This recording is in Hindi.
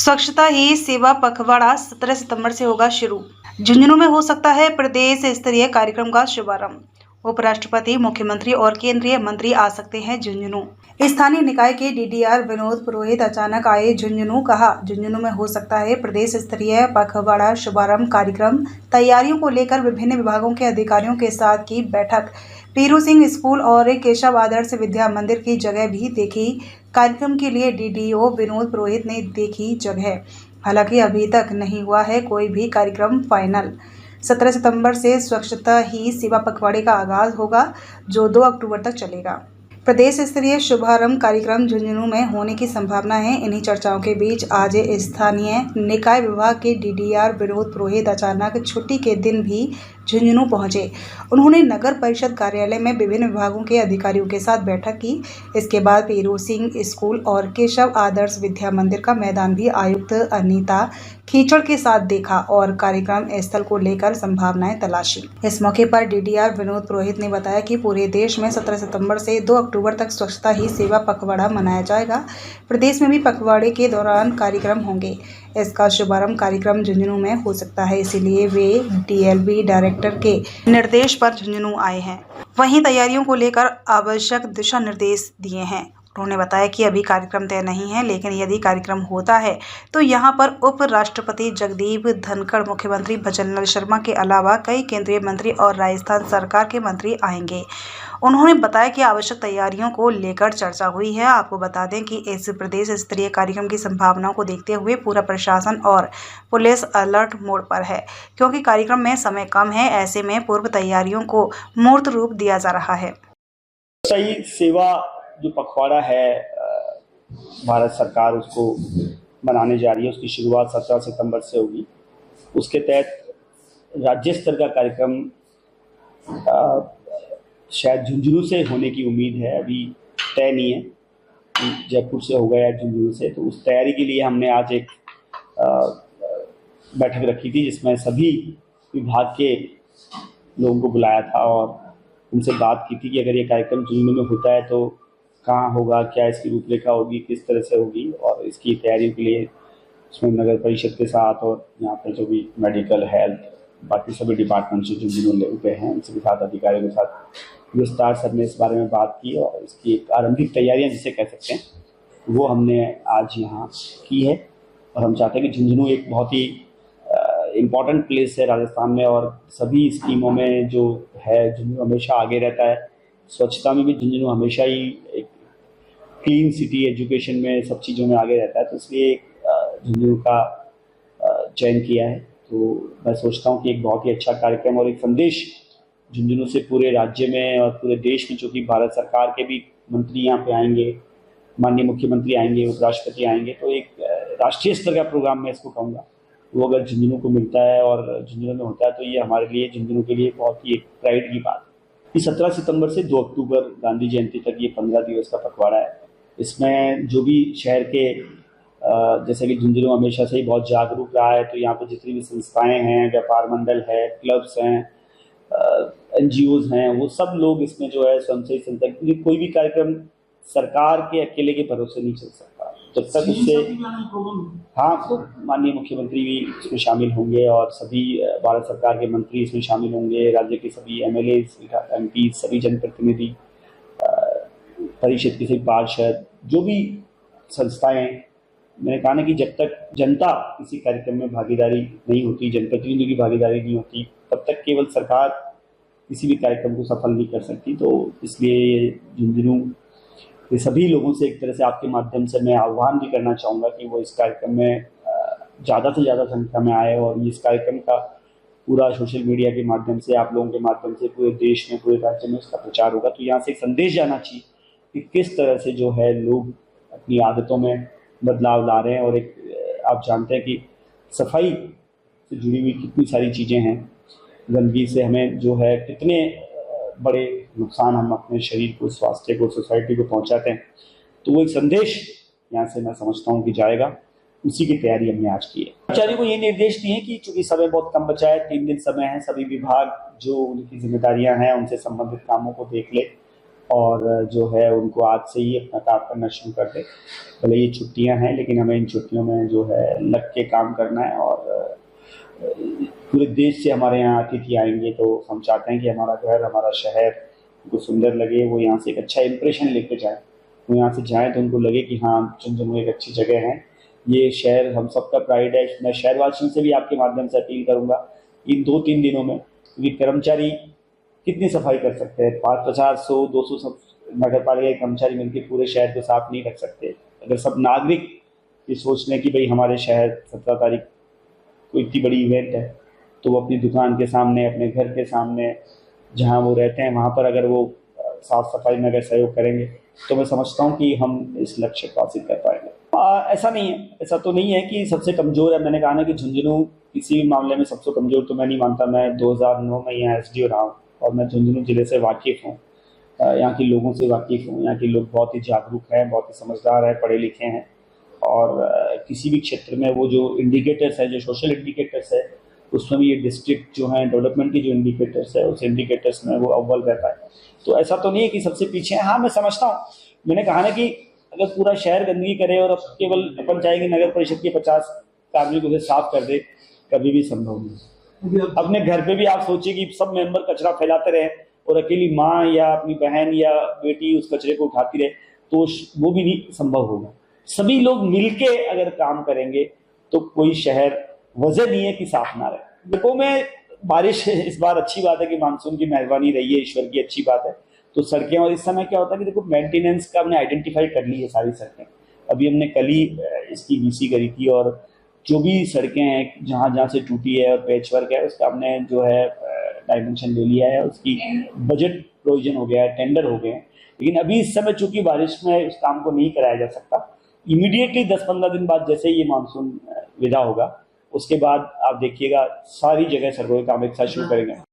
स्वच्छता ही सेवा पखवाड़ा 17 सितंबर से होगा शुरू। झुंझुनू में हो सकता है प्रदेश स्तरीय कार्यक्रम का शुभारंभ। उपराष्ट्रपति, मुख्यमंत्री और केंद्रीय मंत्री आ सकते हैं झुंझुनू। स्थानीय निकाय के डीडीआर विनोद पुरोहित अचानक आए झुंझुनू। कहा, झुंझुनू में हो सकता है प्रदेश स्तरीय पखवाड़ा शुभारंभ कार्यक्रम। तैयारियों को लेकर विभिन्न विभागों के अधिकारियों के साथ की बैठक। पीरू सिंह स्कूल और केशव आदर्श विद्या मंदिर की जगह भी देखी। कार्यक्रम के लिए डीडीओ विनोद पुरोहित ने देखी जगह। हालांकि अभी तक नहीं हुआ है कोई भी कार्यक्रम फाइनल। 17 सितंबर से स्वच्छता ही सेवा पखवाड़े का आगाज होगा, जो 2 अक्टूबर तक चलेगा। प्रदेश स्तरीय शुभारंभ कार्यक्रम झुंझुनू में होने की संभावना है। इन्हीं चर्चाओं के बीच आज स्थानीय निकाय विभाग के डीडीआर विनोद पुरोहित अचानक छुट्टी के दिन भी झुंझुनू पहुंचे। उन्होंने नगर परिषद कार्यालय में विभिन्न विभागों के अधिकारियों के साथ बैठक की। इसके बाद पीरू सिंह स्कूल और केशव आदर्श विद्या मंदिर का मैदान भी आयुक्त अनीता कीचड़ के साथ देखा और कार्यक्रम स्थल को लेकर संभावनाएं तलाशी। इस मौके पर डीडीआर विनोद पुरोहित ने बताया कि पूरे देश में 17 सितंबर से 2 अक्टूबर तक स्वच्छता ही सेवा पखवाड़ा मनाया जाएगा। प्रदेश में भी पखवाड़े के दौरान कार्यक्रम होंगे। इसका शुभारंभ कार्यक्रम झुंझुनू में हो सकता है, इसीलिए वे डीएलबी डायरेक्टर के निर्देश पर झुंझुनू आए हैं। वहीं तैयारियों को लेकर आवश्यक दिशा निर्देश दिए हैं। उन्होंने बताया कि अभी कार्यक्रम तय नहीं है, लेकिन यदि कार्यक्रम होता है तो यहां पर उपराष्ट्रपति जगदीप धनखड़, मुख्यमंत्री भजनलाल शर्मा के अलावा कई केंद्रीय मंत्री और राजस्थान सरकार के मंत्री आएंगे। उन्होंने बताया कि आवश्यक तैयारियों को लेकर चर्चा हुई है। आपको बता दें कि इस प्रदेश स्तरीय कार्यक्रम की संभावनाओं को देखते हुए पूरा प्रशासन और पुलिस अलर्ट मोड पर है, क्योंकि कार्यक्रम में समय कम है। ऐसे में पूर्व तैयारियों को मूर्त रूप दिया जा रहा है। सही सेवा जो पखवाड़ा है, भारत सरकार उसको बनाने जा रही है। उसकी शुरुआत 17 सितंबर से होगी। उसके तहत राज्य स्तर का कार्यक्रम शायद झुंझुनू से होने की उम्मीद है। अभी तय नहीं है कि जयपुर से होगा या झुंझुनू से। तो उस तैयारी के लिए हमने आज एक बैठक रखी थी, जिसमें सभी विभाग के लोगों को बुलाया था और उनसे बात की थी कि अगर ये कार्यक्रम झुंझुनू में होता है तो कहाँ होगा, क्या इसकी रूपरेखा होगी, किस तरह से होगी, और इसकी तैयारी के लिए उसमें नगर परिषद के साथ और यहाँ पर जो भी मेडिकल, हेल्थ, बाकी सभी डिपार्टमेंट जो झुंझुनू लेवल पे हैं, उनसे साथ अधिकारियों के साथ विस्तार से हमने इस बारे में बात की और इसकी एक आरंभिक तैयारियाँ जिसे कह सकते हैं वो हमने आज यहाँ की है। और हम चाहते हैं कि झुंझुनू एक बहुत ही इम्पॉर्टेंट प्लेस है राजस्थान में, और सभी स्कीमों में जो है झुंझुनू हमेशा आगे रहता है। स्वच्छता में भी झुंझुनू हमेशा ही एक क्लीन सिटी, एजुकेशन में, सब चीज़ों में आगे रहता है। तो इसलिए झुंझुनू का चयन किया है। तो मैं सोचता हूँ कि एक बहुत ही अच्छा कार्यक्रम और एक संदेश झुंझुनू से पूरे राज्य में और पूरे देश में, चूँकि भारत सरकार के भी मंत्री यहाँ पे आएंगे, माननीय मुख्यमंत्री आएंगे, उपराष्ट्रपति आएंगे, तो एक राष्ट्रीय स्तर का प्रोग्राम मैं इसको कहूँगा, वो अगर झुंझुनू को मिलता है और झुंझुनू में होता है तो ये हमारे लिए, झुंझुनू के लिए बहुत ही एक प्राइड की बात है। 17 सितंबर से 2 अक्टूबर गांधी जयंती तक ये 15 दिवस का पखवाड़ा है। इसमें जो भी शहर के जैसे कि झुंझुनू हमेशा से ही बहुत जागरूक रहा है, तो यहाँ पर जितनी भी संस्थाएं हैं, व्यापार मंडल है, क्लब्स हैं, NGOs हैं, वो सब लोग इसमें जो है स्वयंसेवी संस्था, क्योंकि कोई भी कार्यक्रम सरकार के अकेले के भरोसे नहीं चल सकता। जब तक उससे तो माननीय मुख्यमंत्री भी इसमें शामिल होंगे और सभी भारत सरकार के मंत्री इसमें शामिल होंगे, राज्य के सभी MLA, MP, सभी जनप्रतिनिधि, परिषद के सभी पार्षद, जो भी संस्थाएं। मैंने कहा ना कि जब तक जनता किसी कार्यक्रम में भागीदारी नहीं होती, जनप्रतिनिधियों की भागीदारी नहीं होती, तब तक केवल सरकार किसी भी कार्यक्रम को सफल नहीं कर सकती। तो इसलिए झुंझुनू के सभी लोगों से एक तरह से आपके माध्यम से मैं आह्वान भी करना चाहूँगा कि वो इस कार्यक्रम में ज़्यादा से ज़्यादा संख्या में आए और इस कार्यक्रम का पूरा सोशल मीडिया के माध्यम से, आप लोगों के माध्यम से पूरे देश में, पूरे राज्य में उसका प्रचार होगा। तो यहाँ से एक संदेश जाना चाहिए कि किस तरह से जो है लोग अपनी आदतों में बदलाव ला रहे हैं। और एक आप जानते हैं कि सफाई से जुड़ी हुई कितनी सारी चीज़ें हैं, गंदगी से हमें जो है कितने बड़े नुकसान हम अपने शरीर को, स्वास्थ्य को, सोसाइटी को पहुंचाते हैं। तो वो एक संदेश यहाँ से मैं समझता हूँ कि जाएगा, उसी की तैयारी हमने आज की है। कर्मचारियों को ये निर्देश दिए कि चूंकि समय बहुत कम बचा है, 3 दिन समय है, सभी विभाग जो उनकी जिम्मेदारियां हैं उनसे संबंधित कामों को देख ले और जो है उनको आज से ही अपना काम करना शुरू कर दें। भले ये छुट्टियां हैं, लेकिन हमें इन छुट्टियों में जो है लग के काम करना है। और पूरे देश से हमारे यहाँ अतिथि आएंगे, तो हम चाहते हैं कि हमारा घर, हमारा शहर उनको सुंदर लगे, वो यहाँ से एक अच्छा इंप्रेशन लेके जाएं। वो यहाँ से जाएं तो उनको लगे कि हाँ, झुंझुनू एक अच्छी जगह है, ये शहर हम सबका प्राइड है। मैं शहरवासियों से भी आपके माध्यम से अपील करूंगा, इन 2-3 दिनों में, क्योंकि कर्मचारी कितनी सफाई कर सकते हैं, 50, 100, 200 सब नगर पालिका के कर्मचारी मिलकर पूरे शहर को साफ नहीं रख सकते। अगर सब नागरिक ये सोच लें कि भाई हमारे शहर 17 तारीख को इतनी बड़ी इवेंट है, तो वो अपनी दुकान के सामने, अपने घर के सामने, जहाँ वो रहते हैं वहाँ पर अगर वो साफ सफाई में अगर सहयोग करेंगे, तो मैं समझता हूँ कि हम इस लक्ष्य को हासिल कर पाएंगे। ऐसा नहीं है, ऐसा तो नहीं है कि सबसे कमज़ोर है। मैंने कहा ना कि झुंझुनू किसी भी मामले में सबसे कमज़ोर तो मैं नहीं मानता। मैं 2009 में यहाँ SDO रहा हूँ और मैं झुंझुनू ज़िले से वाकिफ़ हूँ, यहाँ के लोगों से वाकिफ़ हूँ। यहाँ के लोग बहुत ही जागरूक हैं, बहुत ही समझदार हैं, पढ़े लिखे हैं, और किसी भी क्षेत्र में वो जो इंडिकेटर्स है, जो सोशल इंडिकेटर्स है, उसमें भी ये डिस्ट्रिक्ट जो है डेवलपमेंट की जो इंडिकेटर्स है, उस इंडिकेटर्स में वो अव्वल रहता है। तो ऐसा तो नहीं है कि सबसे पीछे है। हाँ, मैं समझता हूँ, मैंने कहा ना कि अगर पूरा शहर गंदगी करे और अब केवल अपन चाहेंगे नगर परिषद के 50 कार्मिक उसे साफ कर दे, कभी भी संभव नहीं। अपने घर पे भी आप सोचिए कि सब मेंबर कचरा फैलाते रहे और अकेली माँ या अपनी बहन या बेटी उस कचरे को उठाती रहे, तो वो भी नहीं संभव होगा। सभी लोग मिलके अगर काम करेंगे तो कोई शहर वजह नहीं है कि साफ ना रहे। देखो, मैं बारिश इस बार अच्छी बात है कि मानसून की मेहरबानी रही है, ईश्वर की अच्छी बात है। तो सड़कें, और इस समय क्या होता है कि देखो मेंटेनेंस का हमने आइडेंटिफाई कर ली है सारी सड़कें। अभी हमने कल ही इसकी VC करी थी, और जो भी सड़कें हैं जहाँ जहाँ से टूटी है और पैच वर्क है, उसका हमने जो है डायमेंशन ले लिया है, उसकी बजट प्रोविजन हो गया है, टेंडर हो गए हैं। लेकिन अभी इस समय चूंकि बारिश में उस काम को नहीं कराया जा सकता, इमीडिएटली 10-15 दिन बाद जैसे ये मानसून विदा होगा, उसके बाद आप देखिएगा सारी जगह सड़कों के काम एक साथ शुरू करेंगे।